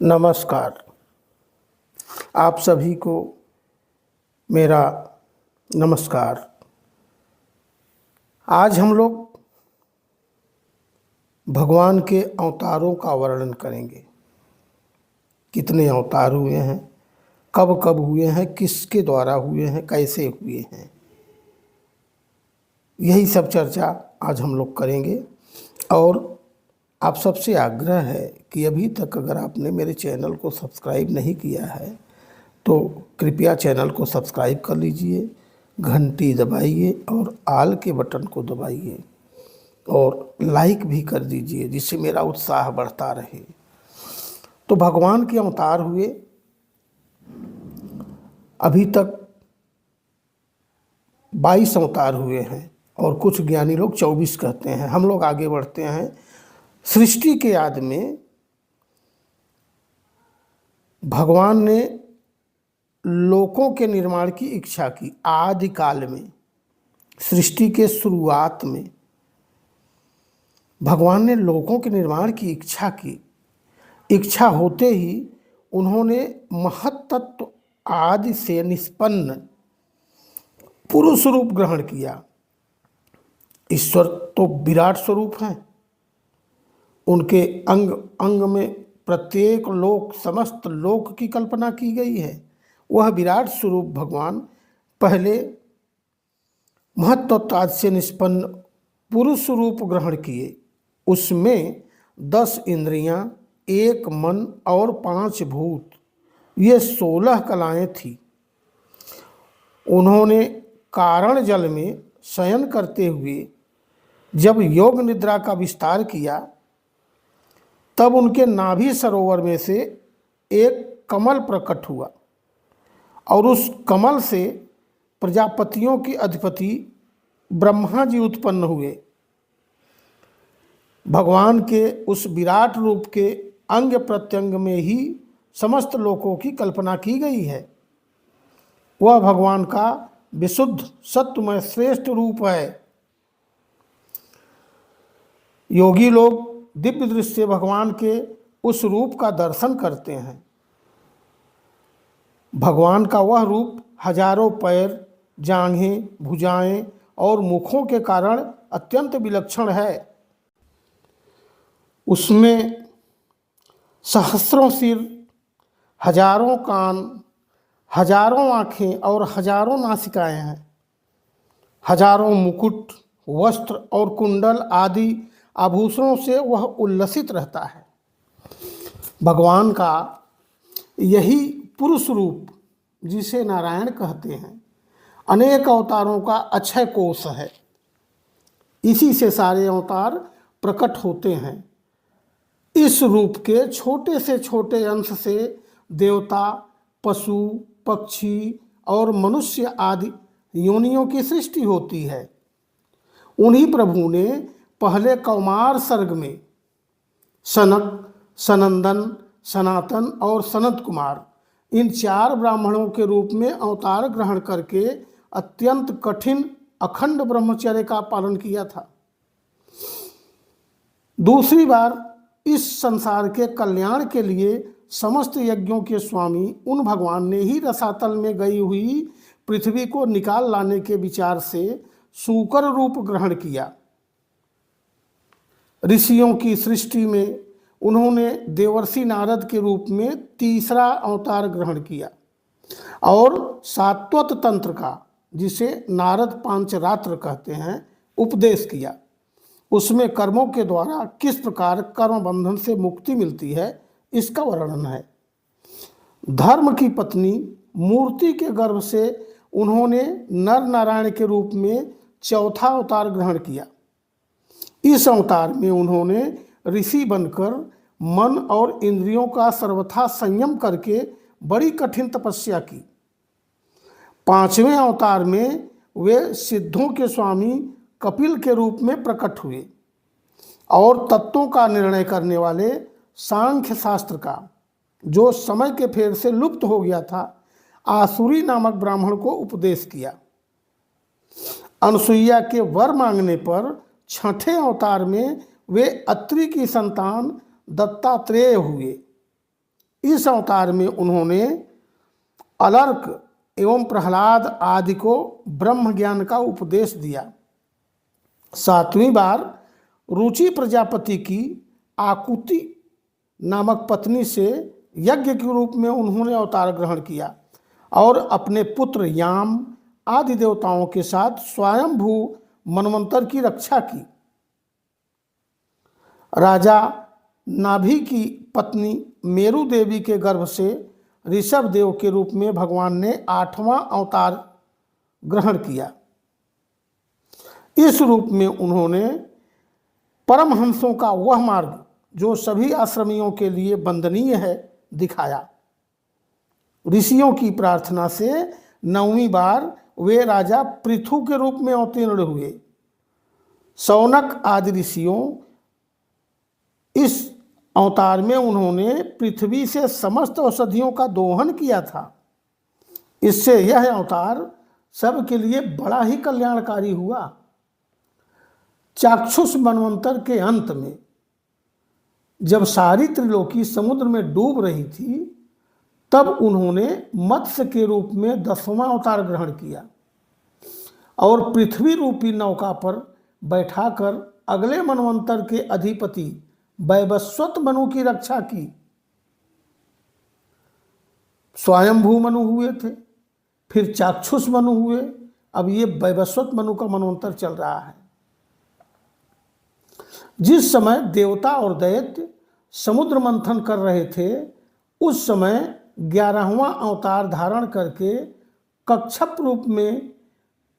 नमस्कार। आप सभी को मेरा नमस्कार। आज हम लोग भगवान के अवतारों का वर्णन करेंगे। कितने अवतार हुए हैं, कब कब हुए हैं, किसके द्वारा हुए हैं, कैसे हुए हैं, यही सब चर्चा आज हम लोग करेंगे। और आप सबसे आग्रह है कि अभी तक अगर आपने मेरे चैनल को सब्सक्राइब नहीं किया है तो कृपया चैनल को सब्सक्राइब कर लीजिए, घंटी दबाइए और आल के बटन को दबाइए और लाइक भी कर दीजिए, जिससे मेरा उत्साह बढ़ता रहे। तो भगवान के अवतार हुए, अभी तक 22 अवतार हुए हैं और कुछ ज्ञानी लोग 24 कहते हैं। हम लोग आगे बढ़ते हैं। सृष्टि के आदि में भगवान ने लोकों के निर्माण की इच्छा की। आदि काल में, सृष्टि के शुरुआत में भगवान ने लोकों के निर्माण की इच्छा की। इच्छा होते ही उन्होंने महत्तत्व आदि से निष्पन्न पुरुष रूप ग्रहण किया। ईश्वर तो विराट स्वरूप हैं, उनके अंग अंग में प्रत्येक लोक, समस्त लोक की कल्पना की गई है। वह विराट स्वरूप भगवान पहले महत्त्व से निष्पन्न पुरुष रूप ग्रहण किए। उसमें 10 इंद्रियां, 1 मन और 5 भूत, ये 16 कलाएं थी। उन्होंने कारण जल में शयन करते हुए जब योग निद्रा का विस्तार किया, तब उनके नाभि सरोवर में से एक कमल प्रकट हुआ और उस कमल से प्रजापतियों की अधिपति ब्रह्मा जी उत्पन्न हुए। भगवान के उस विराट रूप के अंग प्रत्यंग में ही समस्त लोकों की कल्पना की गई है। वह भगवान का विशुद्ध सत्वमय श्रेष्ठ रूप है। योगी लोग दिव्य दृष्टि से भगवान के उस रूप का दर्शन करते हैं। भगवान का वह रूप हजारों पैर, जांघें, भुजाएं और मुखों के कारण अत्यंत विलक्षण है। उसमें सहस्रों सिर, हजारों कान, हजारों आँखें और हजारों नासिकाएं हैं। हजारों मुकुट, वस्त्र और कुंडल आदि आभूषणों से वह उल्लसित रहता है। भगवान का यही पुरुष रूप, जिसे नारायण कहते हैं, अनेक अवतारों का अक्षय कोश है। इसी से सारे अवतार प्रकट होते हैं। इस रूप के छोटे से छोटे अंश से देवता, पशु, पक्षी और मनुष्य आदि योनियों की सृष्टि होती है। उन्हीं प्रभु ने पहले कौमार सर्ग में सनक, सनंदन, सनातन और सनत कुमार, इन 4 ब्राह्मणों के रूप में अवतार ग्रहण करके अत्यंत कठिन अखंड ब्रह्मचर्य का पालन किया था। दूसरी बार इस संसार के कल्याण के लिए समस्त यज्ञों के स्वामी उन भगवान ने ही रसातल में गई हुई पृथ्वी को निकाल लाने के विचार से सूकर रूप ग्रहण किया। ऋषियों की सृष्टि में उन्होंने देवर्षि नारद के रूप में तीसरा अवतार ग्रहण किया और सात्वत तंत्र का, जिसे नारद पांचरात्र कहते हैं, उपदेश किया। उसमें कर्मों के द्वारा किस प्रकार कर्म बंधन से मुक्ति मिलती है, इसका वर्णन है। धर्म की पत्नी मूर्ति के गर्भ से उन्होंने नर नारायण के रूप में चौथा अवतार ग्रहण किया। इस अवतार में उन्होंने ऋषि बनकर मन और इंद्रियों का सर्वथा संयम करके बड़ी कठिन तपस्या की। 5वें अवतार में वे सिद्धों के स्वामी कपिल के रूप में प्रकट हुए और तत्वों का निर्णय करने वाले सांख्य शास्त्र का, जो समय के फेर से लुप्त हो गया था, आसुरी नामक ब्राह्मण को उपदेश किया। अनसुईया के वर मांगने पर 6ठे अवतार में वे अत्रि की संतान दत्तात्रेय हुए। इस अवतार में उन्होंने अलर्क एवं प्रहलाद आदि को ब्रह्म ज्ञान का उपदेश दिया। 7वीं बार रुचि प्रजापति की आकुति नामक पत्नी से यज्ञ के रूप में उन्होंने अवतार ग्रहण किया और अपने पुत्र याम आदि देवताओं के साथ स्वयंभू मनवंतर की रक्षा की। राजा नाभि की पत्नी मेरु देवी के गर्भ से ऋषभ देव के रूप में भगवान ने 8वां अवतार ग्रहण किया। इस रूप में उन्होंने परमहंसों का वह मार्ग जो सभी आश्रमियों के लिए वंदनीय है दिखाया। ऋषियों की प्रार्थना से 9वीं बार वे राजा पृथु के रूप में अवतीर्ण हुए। शौनक आदि ऋषियों इस अवतार में उन्होंने पृथ्वी से समस्त औषधियों का दोहन किया था। इससे यह अवतार सबके लिए बड़ा ही कल्याणकारी हुआ। चाक्षुष मनवंतर के अंत में जब सारी त्रिलोकी समुद्र में डूब रही थी, तब उन्होंने मत्स्य के रूप में 10वां अवतार ग्रहण किया और पृथ्वी रूपी नौका पर बैठाकर अगले मनवंतर के अधिपति वैवस्वत मनु की रक्षा की। स्वयंभू मनु हुए थे, फिर चाक्षुष मनु हुए, अब ये वैवस्वत मनु का मनवंतर चल रहा है। जिस समय देवता और दैत्य समुद्र मंथन कर रहे थे, उस समय 11वां अवतार धारण करके कच्छप रूप में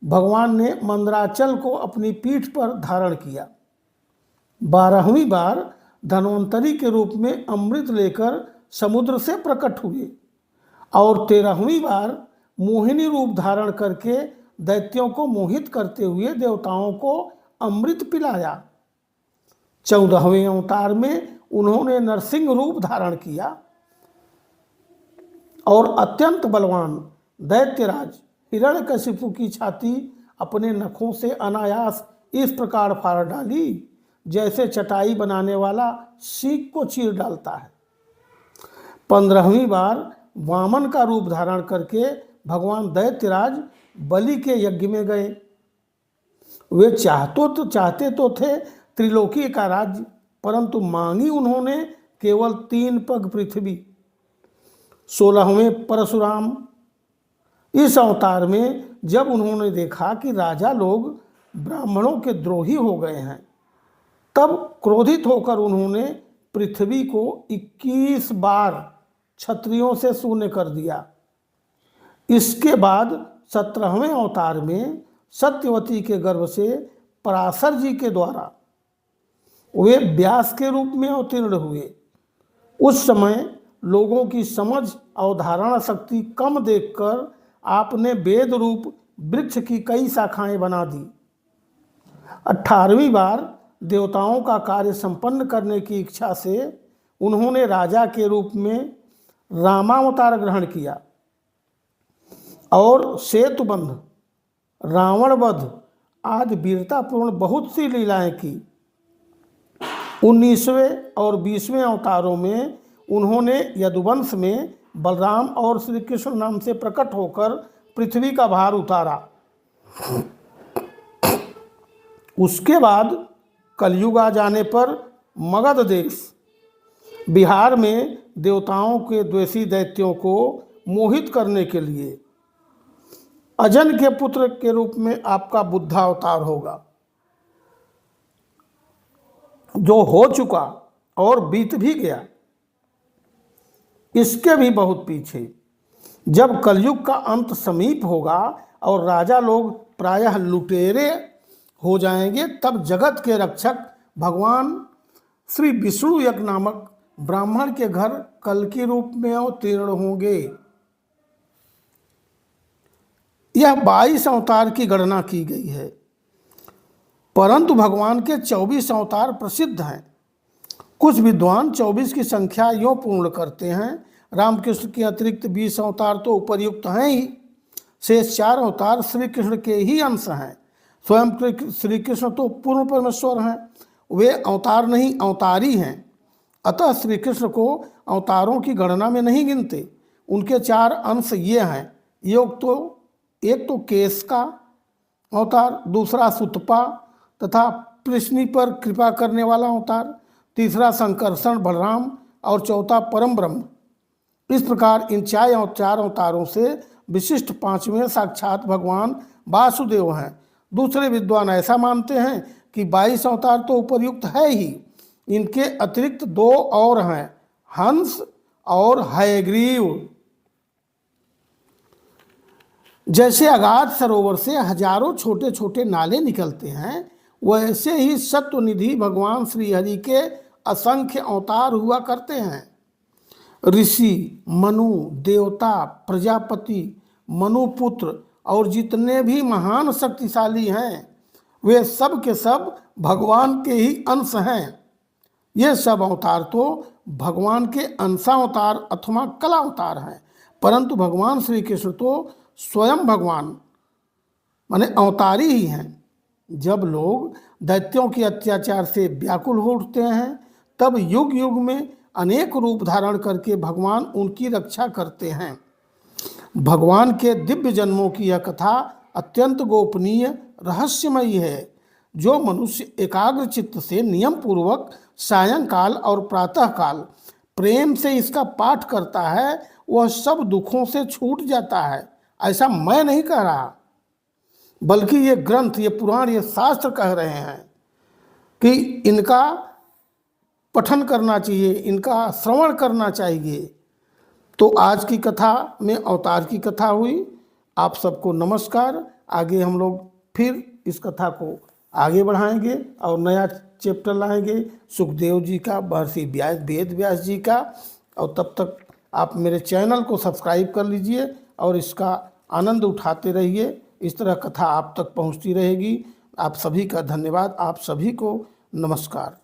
भगवान ने मंदराचल को अपनी पीठ पर धारण किया। 12वीं बार धन्वंतरी के रूप में अमृत लेकर समुद्र से प्रकट हुए और 13वीं बार मोहिनी रूप धारण करके दैत्यों को मोहित करते हुए देवताओं को अमृत पिलाया। 14वें अवतार में उन्होंने नरसिंह रूप धारण किया और अत्यंत बलवान दैत्यराज हिरण्यकशिपु की छाती अपने नखों से अनायास इस प्रकार फाड़ डाली जैसे चटाई बनाने वाला सीख को चीर डालता है। 15वीं बार वामन का रूप धारण करके भगवान दैत्यराज बलि के यज्ञ में गए। वे चाहते तो थे त्रिलोकी का राज्य, परंतु मांगी उन्होंने केवल 3 पग पृथ्वी। 16वें परशुराम इस अवतार में जब उन्होंने देखा कि राजा लोग ब्राह्मणों के द्रोही हो गए हैं, तब क्रोधित होकर उन्होंने पृथ्वी को 21 बार क्षत्रियों से शून्य कर दिया। इसके बाद 17वें अवतार में सत्यवती के गर्भ से पराशर जी के द्वारा वे व्यास के रूप में अवतीर्ण हुए। उस समय लोगों की समझ और धारणा शक्ति कम देखकर आपने वेद रूप वृक्ष की कई शाखाएं बना दी। 18वीं बार देवताओं का कार्य संपन्न करने की इच्छा से उन्होंने राजा के रूप में रामावतार ग्रहण किया और सेतुबंध, रावण वध आदि वीरतापूर्ण बहुत सी लीलाएं की। 19वें और 20वें अवतारों में उन्होंने यदुवंश में बलराम और श्री कृष्ण नाम से प्रकट होकर पृथ्वी का भार उतारा। उसके बाद कलयुग आ जाने पर मगध देश बिहार में देवताओं के द्वेषी दैत्यों को मोहित करने के लिए अजन के पुत्र के रूप में आपका बुद्धा अवतार होगा, जो हो चुका और बीत भी गया। इसके भी बहुत पीछे जब कलयुग का अंत समीप होगा और राजा लोग प्रायः लुटेरे हो जाएंगे, तब जगत के रक्षक भगवान श्री विष्णु यज्ञ नामक ब्राह्मण के घर कल के रूप में अवतीर्ण होंगे। यह 22 अवतार की गणना की गई है, परंतु भगवान के 24 अवतार प्रसिद्ध हैं। कुछ विद्वान 24 की संख्या यूँ पूर्ण करते हैं, रामकृष्ण के अतिरिक्त 20 अवतार तो उपर्युक्त हैं ही, शेष 4 अवतार श्री कृष्ण के ही अंश हैं। स्वयं श्री कृष्ण तो पूर्ण परमेश्वर हैं, वे अवतार नहीं अवतारी हैं अतः श्री कृष्ण को अवतारों की गणना में नहीं गिनते। उनके 4 अंश ये हैं। एक तो केश का अवतार, दूसरा सुतपा तथा पृश्नि पर कृपा करने वाला अवतार, तीसरा संकर्षण बलराम और चौथा परम ब्रह्म। इस प्रकार इन 4 अवतारों से विशिष्ट 5वें साक्षात भगवान वासुदेव हैं। दूसरे विद्वान ऐसा मानते हैं कि 22 अवतार तो उपर्युक्त है ही, इनके अतिरिक्त 2 और हैं, हंस और हयग्रीव। जैसे अगाध सरोवर से हजारों छोटे छोटे नाले निकलते हैं, वैसे ही सत्वनिधि भगवान श्री हरि के असंख्य अवतार हुआ करते हैं। ऋषि, मनु, देवता, प्रजापति, मनुपुत्र और जितने भी महान शक्तिशाली हैं, वे सब के सब भगवान के ही अंश हैं। ये सब अवतार तो भगवान के अंशावतार अथवा कला अवतार हैं, परंतु भगवान श्री कृष्ण तो स्वयं भगवान माने अवतारी ही हैं। जब लोग दैत्यों के अत्याचार से व्याकुल हो उठते हैं, तब युग युग में अनेक रूप धारण करके भगवान उनकी रक्षा करते हैं। भगवान के दिव्य जन्मों की यह कथा अत्यंत गोपनीय रहस्यमयी है। जो मनुष्य एकाग्र चित्त से नियम पूर्वक सायंकाल और प्रातःकाल प्रेम से इसका पाठ करता है, वह सब दुखों से छूट जाता है। ऐसा मैं नहीं कह रहा, बल्कि ये ग्रंथ, ये पुराण, ये शास्त्र कह रहे हैं कि इनका पठन करना चाहिए, इनका श्रवण करना चाहिए। तो आज की कथा में अवतार की कथा हुई। आप सबको नमस्कार। आगे हम लोग फिर इस कथा को आगे बढ़ाएंगे और नया चैप्टर लाएंगे सुखदेव जी का, महर्षि वेद व्यास जी का। और तब तक आप मेरे चैनल को सब्सक्राइब कर लीजिए और इसका आनंद उठाते रहिए। इस तरह कथा आप तक पहुंचती रहेगी। आप सभी का धन्यवाद। आप सभी को नमस्कार।